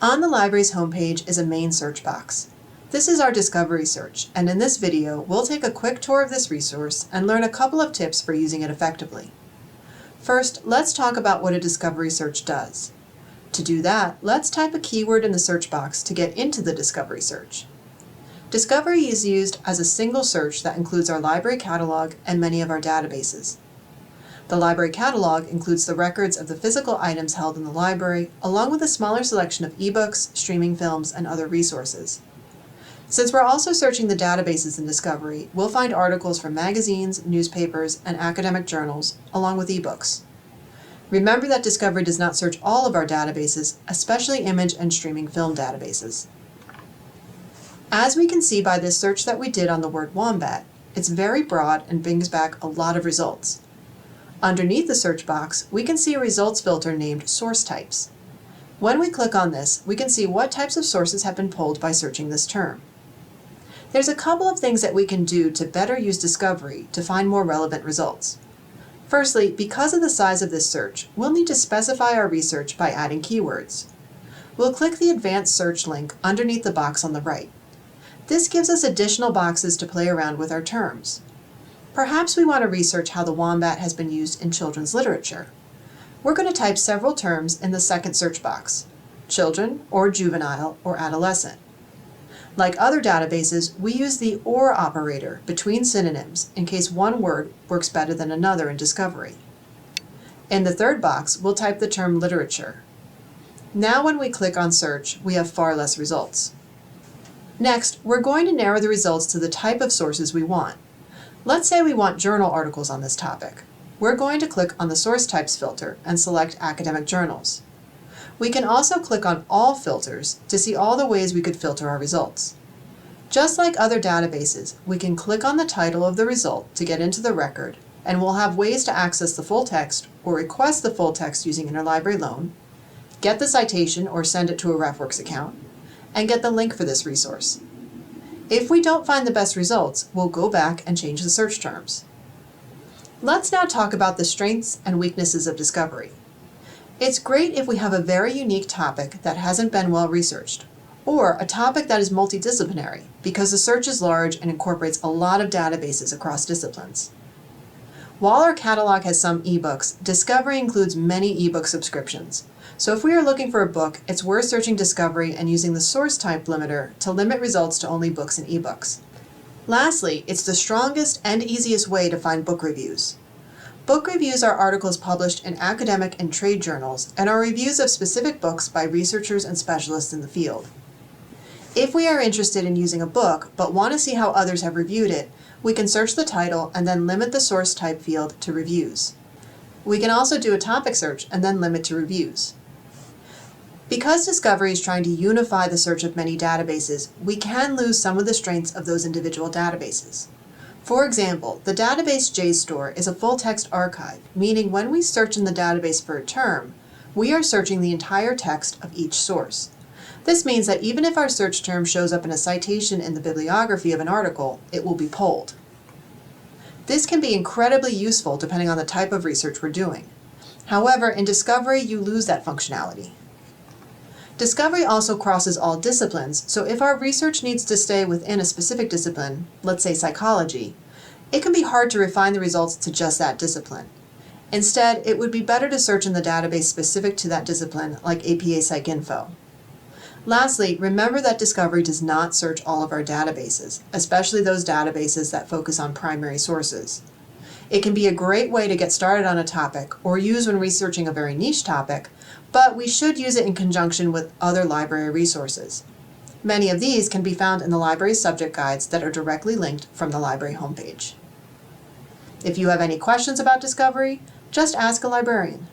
On the library's homepage is a main search box. This is our discovery search, and in this video, we'll take a quick tour of this resource and learn a couple of tips for using it effectively. First, let's talk about what a discovery search does. To do that, let's type a keyword in the search box to get into the discovery search. Discovery is used as a single search that includes our library catalog and many of our databases. The library catalog includes the records of the physical items held in the library, along with a smaller selection of ebooks, streaming films, and other resources. Since we're also searching the databases in Discovery, we'll find articles from magazines, newspapers, and academic journals, along with ebooks. Remember that Discovery does not search all of our databases, especially image and streaming film databases. As we can see by this search that we did on the word wombat, it's very broad and brings back a lot of results. Underneath the search box, we can see a results filter named Source Types. When we click on this, we can see what types of sources have been pulled by searching this term. There's a couple of things that we can do to better use Discovery to find more relevant results. Firstly, because of the size of this search, we'll need to specify our research by adding keywords. We'll click the Advanced Search link underneath the box on the right. This gives us additional boxes to play around with our terms. Perhaps we want to research how the wombat has been used in children's literature. We're going to type several terms in the second search box: children, or juvenile, or adolescent. Like other databases, we use the OR operator between synonyms in case one word works better than another in Discovery. In the third box, we'll type the term literature. Now when we click on search, we have far less results. Next, we're going to narrow the results to the type of sources we want. Let's say we want journal articles on this topic. We're going to click on the Source Types filter and select Academic Journals. We can also click on All Filters to see all the ways we could filter our results. Just like other databases, we can click on the title of the result to get into the record, and we'll have ways to access the full text or request the full text using Interlibrary Loan, get the citation or send it to a RefWorks account, and get the link for this resource. If we don't find the best results, we'll go back and change the search terms. Let's now talk about the strengths and weaknesses of Discovery. It's great if we have a very unique topic that hasn't been well researched, or a topic that is multidisciplinary, because the search is large and incorporates a lot of databases across disciplines. While our catalog has some ebooks, Discovery includes many ebook subscriptions. So if we are looking for a book, it's worth searching Discovery and using the source type limiter to limit results to only books and ebooks. Lastly, it's the strongest and easiest way to find book reviews. Book reviews are articles published in academic and trade journals and are reviews of specific books by researchers and specialists in the field. If we are interested in using a book but want to see how others have reviewed it, we can search the title and then limit the source type field to reviews. We can also do a topic search and then limit to reviews. Because Discovery is trying to unify the search of many databases, we can lose some of the strengths of those individual databases. For example, the database JSTOR is a full-text archive, meaning when we search in the database for a term, we are searching the entire text of each source. This means that even if our search term shows up in a citation in the bibliography of an article, it will be pulled. This can be incredibly useful depending on the type of research we're doing. However, in Discovery, you lose that functionality. Discovery also crosses all disciplines, so if our research needs to stay within a specific discipline, let's say psychology, it can be hard to refine the results to just that discipline. Instead, it would be better to search in the database specific to that discipline, like APA PsycInfo. Lastly, remember that Discovery does not search all of our databases, especially those databases that focus on primary sources. It can be a great way to get started on a topic or use when researching a very niche topic, but we should use it in conjunction with other library resources. Many of these can be found in the library's subject guides that are directly linked from the library homepage. If you have any questions about Discovery, just ask a librarian.